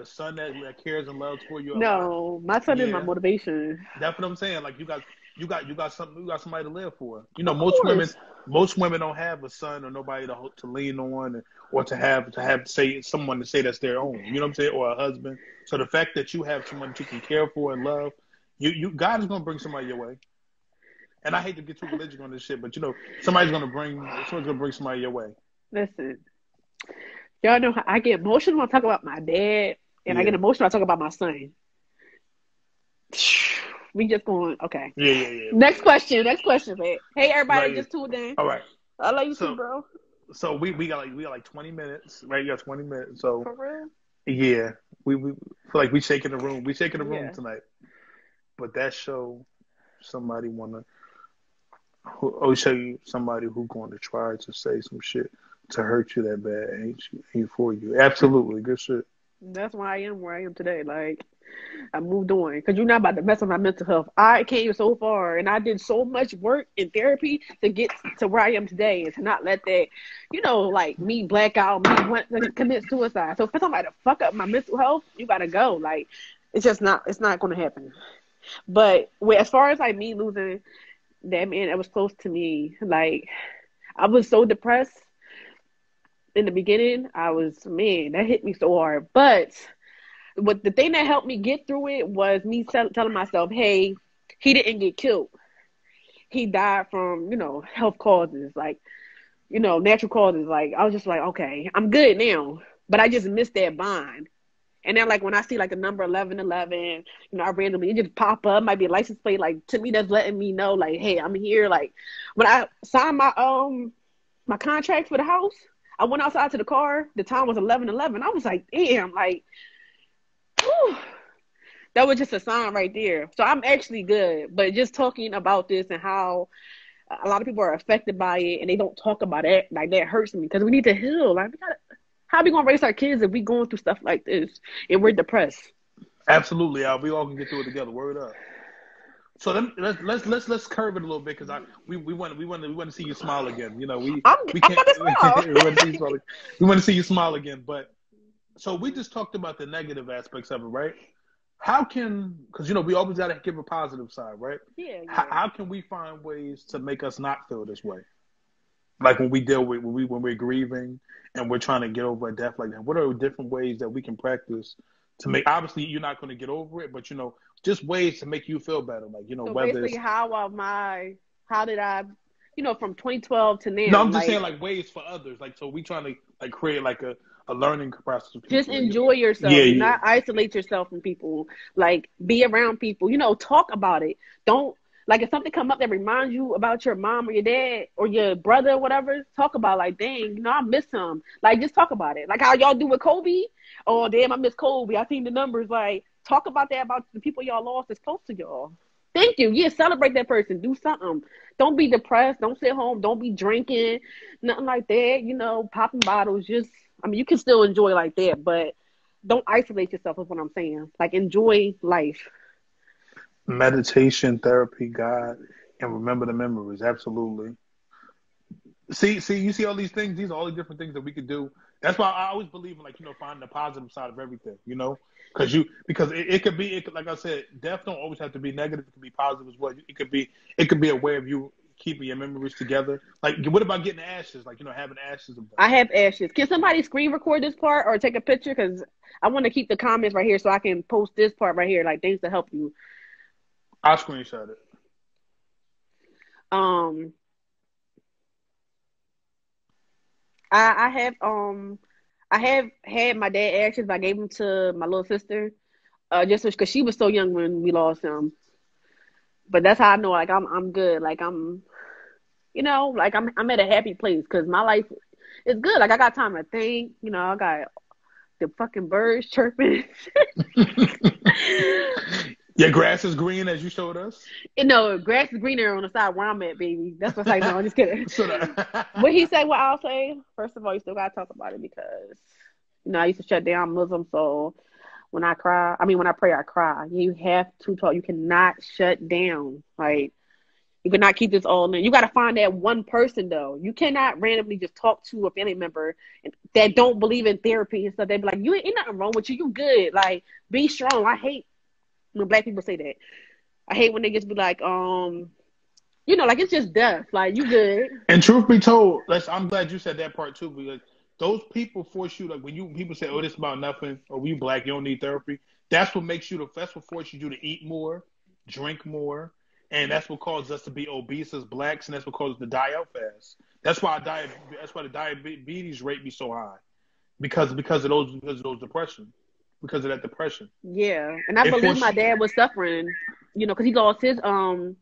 son that cares and loves for you a lot. No, my son is my Yeah, motivation. that's what I'm saying. Like you got somebody to live for. Of Most course. women don't have a son or nobody to lean on or to have say someone to say that's their own. You know what I'm saying? Or a husband. So the fact that you have someone that you can care for and love, God is gonna bring somebody your way. And I hate to get too religious on this shit, but someone's gonna bring somebody your way. Listen, y'all know how I get emotional when I talk about my dad, and I get Yeah. emotional when I talk about my son. We just going, okay. Yeah. Next question, man. Hey, everybody, Right. just tuned in. All right. I love you too, So bro. so we got like 20 minutes, right? You got 20 minutes. So For real? yeah, we feel like we shaking the room. We shaking the room Yeah. tonight. But that show somebody show you somebody who going to try to say some shit to hurt you that bad ain't for you. Absolutely good shit. That's why I am where I am today. Like, I moved on because you're not about to mess with my mental health. I came so far and I did so much work in therapy to get to where I am today and to not let that, like me black out, me want to commit suicide. So for somebody to fuck up my mental health, you gotta go. Like, it's not going to happen. But as far as like me losing that man that was close to me, like, I was so depressed in the beginning. That hit me so hard. But the thing that helped me get through it was me telling myself, hey, he didn't get killed. He died from, health causes, like, natural causes. Like, I was just like, okay, I'm good now. But I just missed that bond. And then, like, when I see, like, the number 1111, I randomly, it just pop up, might be a license plate. Like, to me, that's letting me know, like, hey, I'm here. Like, when I signed my contract for the house, I went outside to the car. The time was 11:11. I was like, damn, like, whew, that was just a sign right there. So I'm actually good. But just talking about this and how a lot of people are affected by it and they don't talk about it, like, that hurts me because we need to heal. Like, How we gonna raise our kids if we going through stuff like this and we're depressed? Absolutely, Al. We all can get through it together. Word up. So let's curve it a little bit because we want to see you smile again. You know we I'm can't about to smile. we want to see you smile. We want to see you smile again. But so we just talked about the negative aspects of it, right? How can because we always got to give a positive side, right? Yeah, yeah. How can we find ways to make us not feel this way? Like when we deal with when we're grieving and we're trying to get over a death like that. What are different ways that we can practice to make? Obviously, you're not going to get over it, but just ways to make you feel better. Like So whether basically, it's how did I, from 2012 to no, now, I'm just like, saying like ways for others. Like so, we trying to like create like a learning process for just people. Like, enjoy yourself. yeah, Do yeah. not isolate yourself from people. Like, be around people. Talk about it. Don't like if something come up that reminds you about your mom or your dad or your brother or whatever. Talk about like, dang, I miss him. Like, just talk about it. Like how y'all do with Kobe. Oh, damn, I miss Kobe. I seen the numbers. Like, talk about that about the people y'all lost that's close to y'all. Thank you. Yeah, celebrate that person. Do something. Don't be depressed. Don't sit home. Don't be drinking. Nothing like that. Popping bottles. You can still enjoy like that, but don't isolate yourself is what I'm saying. Like, enjoy life. Meditation, therapy, God, and remember the memories. Absolutely. See, you see all these things. These are all the different things that we could do. That's why I always believe in finding the positive side of everything. Because it could be like I said, death don't always have to be negative. It can be positive as well. It could be a way of you keeping your memories together. Like what about getting ashes? Like having ashes of I have ashes. Can somebody screen record this part or take a picture? Because I want to keep the comments right here so I can post this part right here, like things to help you. I'll screenshot it. Um, I have had my dad ashes, but I gave them to my little sister, just because she was so young when we lost him. But that's how I know, like I'm good, like I'm at a happy place because my life is good. Like I got time to think, I got the fucking birds chirping. Your grass is green as you showed us. Grass is greener on the side where I'm at, baby. That's what's like. No, I'm just kidding. So What he say, what I'll say. First of all, you still gotta talk about it because I used to shut down Muslim, so when I pray, I cry. You have to talk. You cannot shut down. Like, you cannot keep this all in. You got to find that one person, though. You cannot randomly just talk to a family member that don't believe in therapy and stuff. They be like, you ain't nothing wrong with you. You good. Like, be strong. I hate when Black people say that. I hate when they just be like, like it's just death. Like, you good. And truth be told, I'm glad you said that part too, because those people force you, like when people say, "Oh, this is about nothing," or "You black, you don't need therapy." That's what that's what forces you to eat more, drink more, and that's what causes us to be obese as blacks, and that's what causes us to die out fast. That's why the diabetes rate be so high, because of those depression, because of that depression. Yeah, and I It believe forced my dad was suffering, because he lost his mom,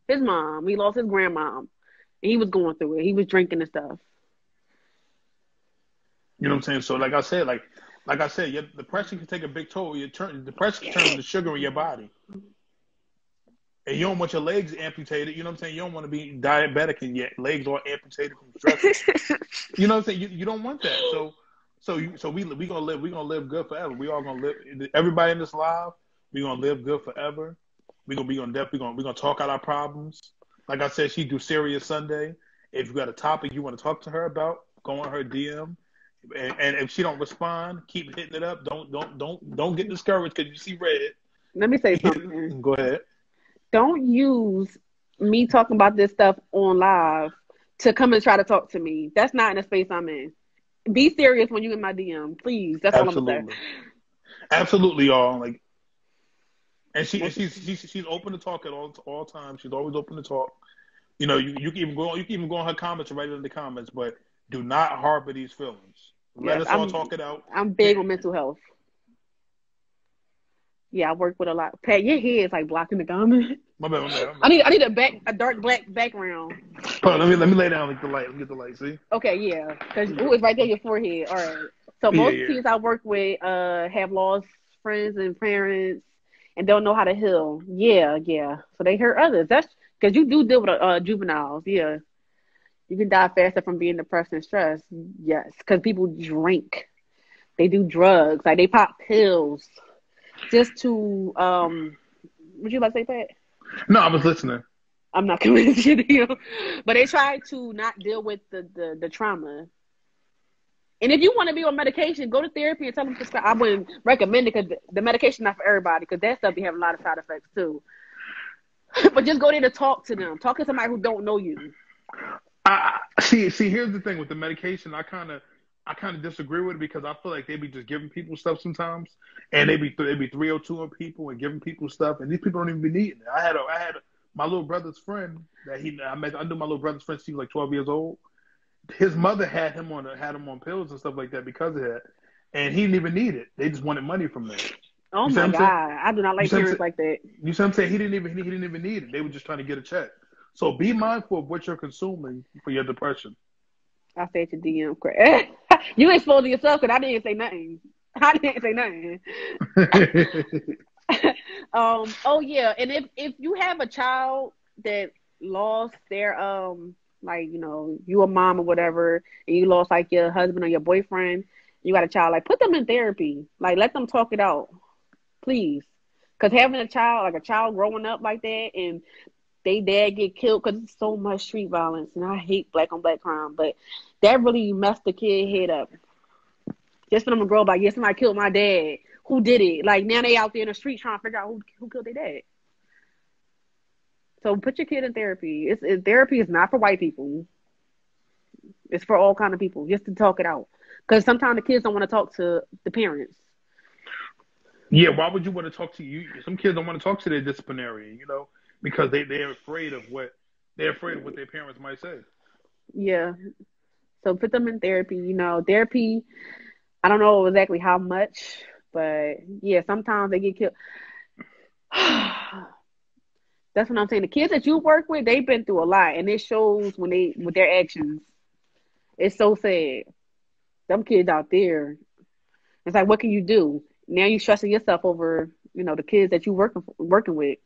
he lost his grandmom, and he was going through it. He was drinking and stuff. You know what I'm saying? So like I said, your depression can take a big toll. Depression turns into sugar in your body. And you don't want your legs amputated. You know what I'm saying? You don't want to be diabetic and your legs all amputated from stress. You know what I'm saying? You don't want that. So we gonna live good forever. We all gonna live. Everybody in this live, we gonna live good forever. We gonna talk out our problems. Like I said, she do Serious Sunday. If you got a topic you want to talk to her about, go on her DM. And if she don't respond, keep hitting it up. Don't get discouraged because you see red. Let me say something. Go ahead. Don't use me talking about this stuff on live to come and try to talk to me. That's not in the space I'm in. Be serious when you in my DM, please. That's all I'm gonna say. Absolutely, y'all. Like, and she's open to talk at all times. She's always open to talk. You can even go on her comments or write it in the comments, but do not harbor these feelings. Let us all talk it out. I'm big on mental health. Yeah, I work with a lot. Pat, your hair is like blocking the comment. My bad. I need a dark black background. Hold on, let me lay down like the light. Let me get the light. See? Okay, yeah, because it's right there, your forehead. All right. So most kids I work with have lost friends and parents and don't know how to heal. Yeah. So they hurt others. That's because you do deal with juveniles. Yeah. You can die faster from being depressed and stressed. Yes, because people drink. They do drugs, like they pop pills just to what you about to say, Pat? No, I was listening. I'm not convinced you, but they try to not deal with the trauma. And if you want to be on medication, go to therapy and tell them to stop. I wouldn't recommend it because the medication not for everybody because that stuff be having a lot of side effects too. But just go there to talk to them. Talk to somebody who don't know you. I see. Here's the thing with the medication. I kind of disagree with it because I feel like they be just giving people stuff sometimes, and they be 302 on people and giving people stuff, and these people don't even be needing it. I had my little brother's friend that I met. I knew my little brother's friend. She was like 12 years old. His mother had him on pills and stuff like that because of that, and he didn't even need it. They just wanted money from them. Oh You see my what I'm God, saying? I do not like parents like that. You see what I'm saying? He didn't even need it. They were just trying to get a check. So be mindful of what you're consuming for your depression. I said to DM, you exposing yourself because I didn't say nothing. I didn't say nothing. Oh yeah, and if you have a child that lost their like you a mom or whatever, and you lost like your husband or your boyfriend, you got a child, like put them in therapy, like let them talk it out, please, because having a child, like a child growing up like that, and they dad get killed because it's so much street violence, and I hate black on black crime, but that really messed the kid head up. Just for them to grow up like, yeah, somebody killed my dad. Who did it? Like now they out there in the street trying to figure out who killed their dad. So put your kid in therapy. Therapy is not for white people. It's for all kind of people, just to talk it out. Because sometimes the kids don't want to talk to the parents. Yeah, why would you want to talk to you? Some kids don't want to talk to their disciplinarian, because they're afraid of what their parents might say. Yeah. So put them in therapy. Therapy. I don't know exactly how much, but yeah, sometimes they get killed. That's what I'm saying. The kids that you work with, they've been through a lot, and it shows with their actions. It's so sad. Them kids out there. It's like, what can you do? Now you stressing yourself over, the kids that you working with.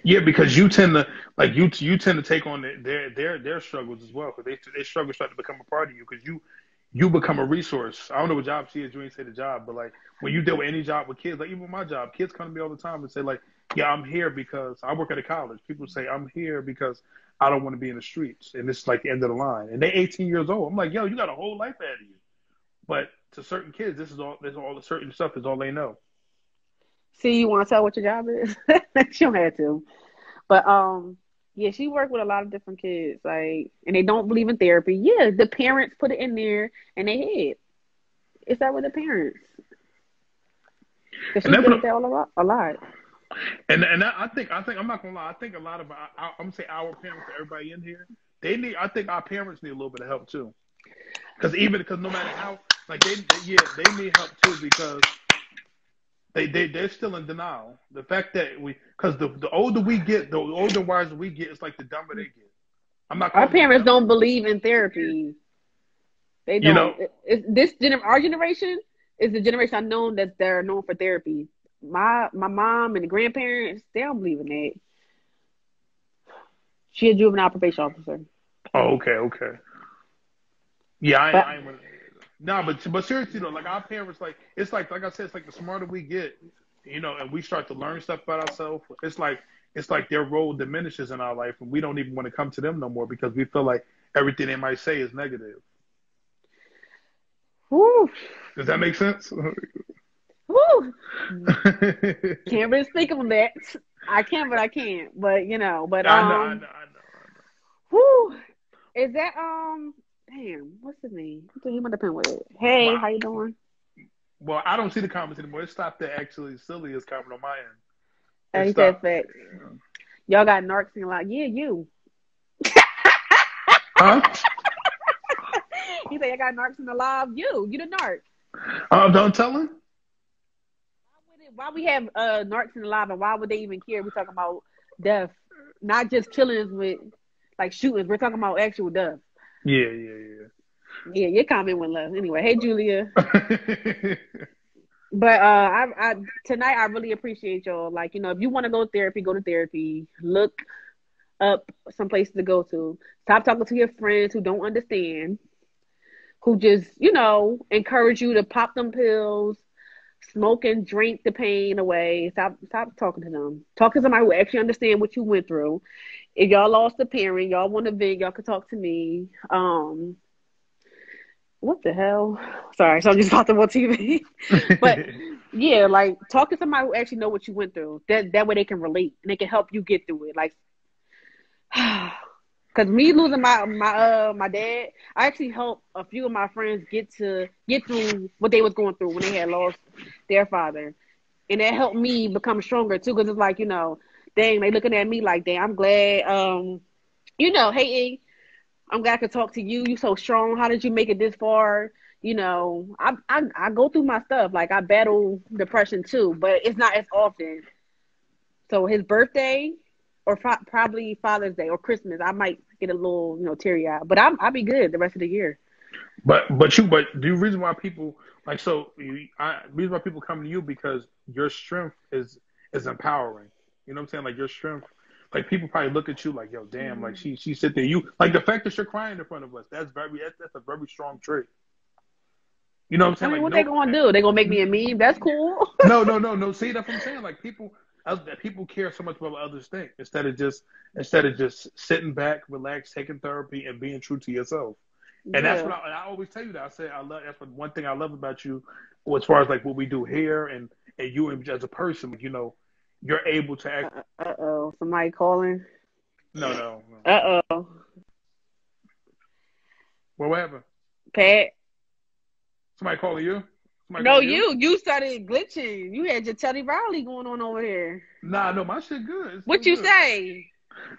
Yeah, because you tend to you tend to take on their struggles as well, because they struggles start to become a part of you because you become a resource. I don't know what job she is. You ain't say the job, but like when you deal with any job with kids, like even my job, kids come to me all the time and say like, "Yeah, I'm here because I work at a college." People say, "I'm here because I don't want to be in the streets," and it's like the end of the line. And they 18 years old. I'm like, "Yo, you got a whole life ahead of you." But to certain kids, this is all the certain stuff is all they know. See, you want to tell what your job is? She don't have to. But yeah, she worked with a lot of different kids, like, and they don't believe in therapy. Yeah, the parents put it in there and they head. It's that with the parents. Because And she that's deal what with that a lot. and I think I'm not gonna lie. I think a lot of I'm gonna say our parents, everybody in here, they need. I think our parents need a little bit of help too. Because no matter how like they need help too because they're still in denial. The fact that because the older we get, the older wiser we get, it's like the dumber they get. I'm not Our calling them parents dumb. don't believe in therapy. They You don't. know, Our generation is the generation I know that they're known for therapy. My mom and the grandparents, they don't believe in that. She a juvenile probation officer. oh, okay. Yeah, But I ain't. No, but seriously though, like our parents, like I said, it's like the smarter we get, and we start to learn stuff about ourselves. It's like their role diminishes in our life, and we don't even want to come to them no more because we feel like everything they might say is negative. whew, Does that make sense? whew, can't really speak on that. I can, but I can't. But I know. whew, is that damn, what's his name? What's the name of the pen with? Hey, Well, how you doing? well, I don't see the comments anymore. It stopped at actually silly is comment on my end. It He said stopped. facts. Y'all got narcs in a lot. Yeah, you. Huh? He said, I got narcs in the live. You the narc. Don't tell him. Why we have narcs in the live, and why would they even care? We're talking about death, not just killings with like shootings. We're talking about actual death. Yeah. Yeah, your comment went left. Anyway, hey Julia. But I tonight I really appreciate y'all. Like, if you want to go to therapy, go to therapy. Look up some places to go to. Stop talking to your friends who don't understand. who just, encourage you to pop them pills, smoke and drink the pain away. Stop talking to them. Talk to somebody who actually understand what you went through. If y'all lost a parent, y'all want to vent, y'all can talk to me. What the hell? Sorry, so I'm just talking about TV. But yeah, like talk to somebody who actually know what you went through. That way they can relate and they can help you get through it. Like, because me losing my dad, I actually helped a few of my friends get through what they was going through when they had lost their father, and that helped me become stronger too. Because it's like, dang, they looking at me like, dang, I'm glad, hey, I'm glad I could talk to you. You so strong. How did you make it this far? I go through my stuff. Like I battle depression too, but it's not as often. So his birthday, or probably Father's Day or Christmas, I might get a little, teary eyed. But I'll be good the rest of the year. But the reason why people reason why people come to you, because your strength is empowering. You know what I'm saying? Like your strength. Like people probably look at you like, yo, damn, like she sit there. You like the fact that you're crying in front of us. That's a very strong trait. You know what I'm saying? I mean, like, what they gonna do? They gonna make me a meme? That's cool. No. See, that's what I'm saying. Like people care so much about what others think instead of just sitting back, relax, taking therapy, and being true to yourself. And that's what I always tell you. That I say I love. That's one thing I love about you, as far as like what we do here, and you as a person. You're able to act. Somebody calling. No. Well, what happened? Pat. Somebody calling you? You started glitching. You had your Teddy Riley going on over here. Nah, no, my shit good. What you say?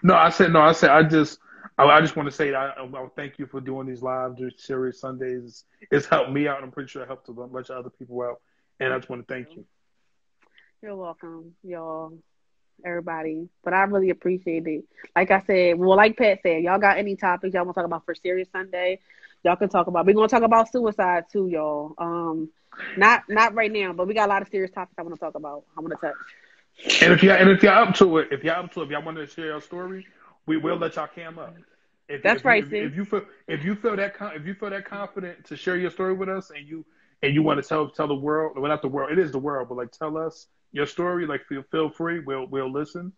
I said I just want to say that I thank you for doing these live, serious Sundays. It's helped me out, and I'm pretty sure it helped a bunch of other people out. And I just want to thank you. You're welcome, y'all, everybody. But I really appreciate it. Like I said, like Pat said, y'all got any topics y'all want to talk about for Serious Sunday? Y'all can talk about. We're gonna talk about suicide too, y'all. Not right now, but we got a lot of serious topics I want to talk about. I want to touch. And if you're up to it, if y'all want to share your story, we will let y'all cam up. If you feel that confident to share your story with us, and you want to tell the world, well, not the world, it is the world, but like tell us your story, like feel free, we'll listen.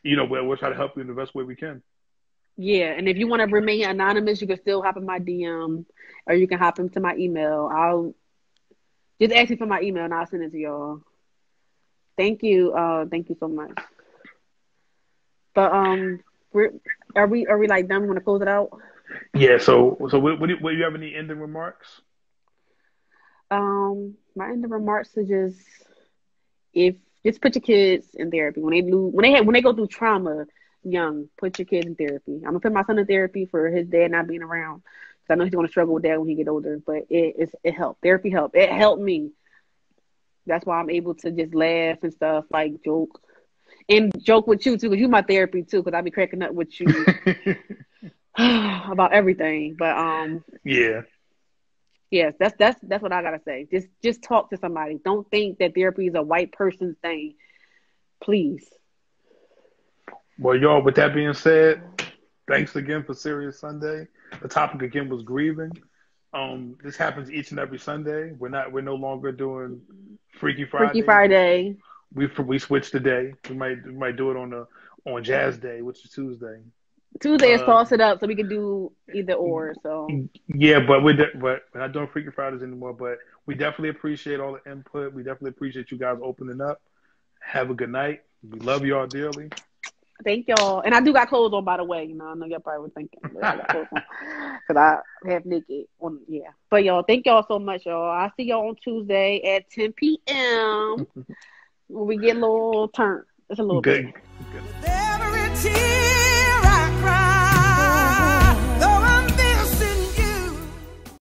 We'll try to help you in the best way we can. Yeah, and if you want to remain anonymous, you can still hop in my DM, or you can hop into my email. I'll just ask you for my email, and I'll send it to y'all. Thank you so much. But are we like done? We want to close it out? Yeah. So what do you have any ending remarks? My ending remarks are just put your kids in therapy when they go through trauma young. Put your kids in therapy. I'm gonna put my son in therapy for his dad not being around, because I know he's gonna struggle with that when he get older. But it helped. Therapy helped. It helped me. That's why I'm able to just laugh and stuff, like joke with you too, because you my therapy too, because I be cracking up with you about everything. But yeah. Yes, that's what I gotta say. Just talk to somebody. Don't think that therapy is a white person's thing. Please. Well, y'all, with that being said, thanks again for Serious Sunday. The topic again was grieving. This happens each and every Sunday. We're no longer doing Freaky Friday. Freaky Friday. We switched the day. We might do it on Jazz Day, which is Tuesday. Tuesday is toss it up, so we can do either or. So yeah, but we're not doing Freaky Fridays anymore. But we definitely appreciate all the input. We definitely appreciate you guys opening up. Have a good night. We love y'all dearly. Thank y'all. And I do got clothes on, by the way. I know y'all probably were thinking, but I got clothes on because I have naked on. Yeah, but y'all, thank y'all so much, y'all. I'll see y'all on Tuesday at 10 p.m. when we get a little turn. It's a little good. bit.